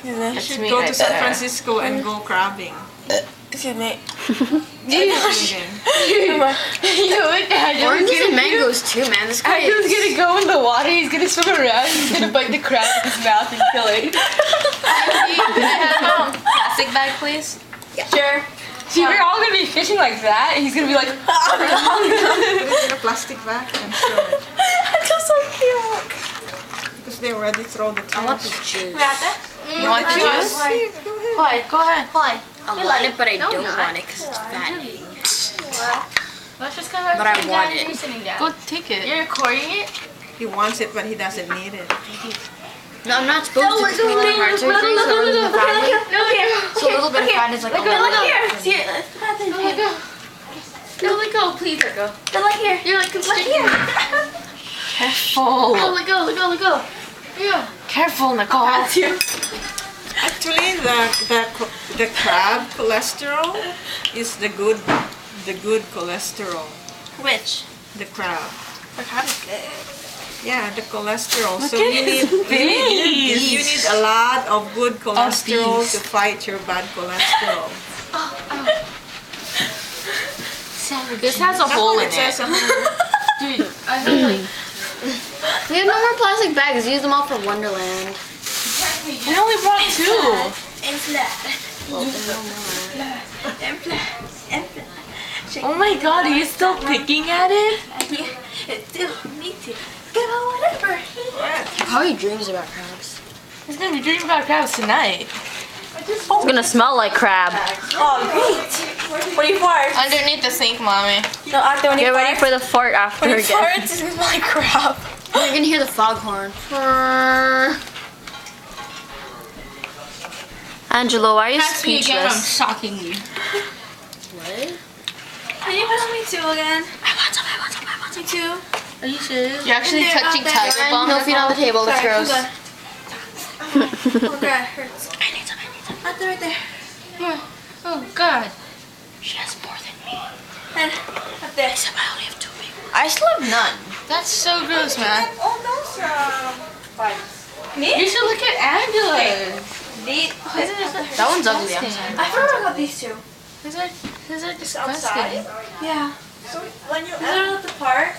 You should go to San Francisco and go crabbing. Excuse me. Oranges and mangoes too, man. This guy Angelo's gonna go in the water, he's gonna swim around, he's gonna bite the crab with his mouth and kill it. Can I have a plastic bag, please? Yeah. Sure. See, we're all gonna be fishing like that, and he's gonna be like, in a plastic bag and throw it. That's so cute. Because they already throw the trash. I want the juice. You want the juice? Why? Go ahead. Why? I want it, but I don't want it because it's fattening. Let's just come back. But I want it. Go take it. You're recording it? He wants it, but he doesn't need it. No, I'm not supposed to because my heart surgery, so a little bit of fattening. So a little bit of fattening is like, oh my God. See it. Let go. No, let go, please let go. No, let here. You're like constricting. Careful. Oh, let go, let go, let go. Yeah. Careful, Nicole. Actually, the crab cholesterol is the good cholesterol. Which? The crab. The crab is good. Yeah, the cholesterol. Look so at you his need face. you need a lot of good cholesterol these. to fight your bad cholesterol. This has a hole in it. Says a hole. Dude, I feel like... We have no more plastic bags. Use them all for Wonderland. I only brought 2. Well, there's no more. Oh my God, are you still picking at it? Me too. Get on whatever. How he dreams about crabs. He's gonna be dreaming about crabs tonight. It's gonna smell like crab. Oh, great. When he farts. Underneath the sink, mommy. No, after when he Get farts. ready for the fart after When he again. farts, it's gonna smell like crap. You're gonna hear the foghorn. Angelo, why are you speechless? shocking you. What? Can you put on me too again? I want some. Me too. Are you serious? You're actually And they're touching out there. tiger bomb. No feet on the table, that's Sorry, gross. Oh God, it hurts. I need some. Out there, right there. Oh God. She has more than me. And up there. I only have 2 big ones. I still have none. That's so gross, man. Oh, those bites. Me? You should look at Angela. That one's ugly. I'm sorry. I forgot about these two. These are Outside? disgusting. Yeah. So when you enter the park,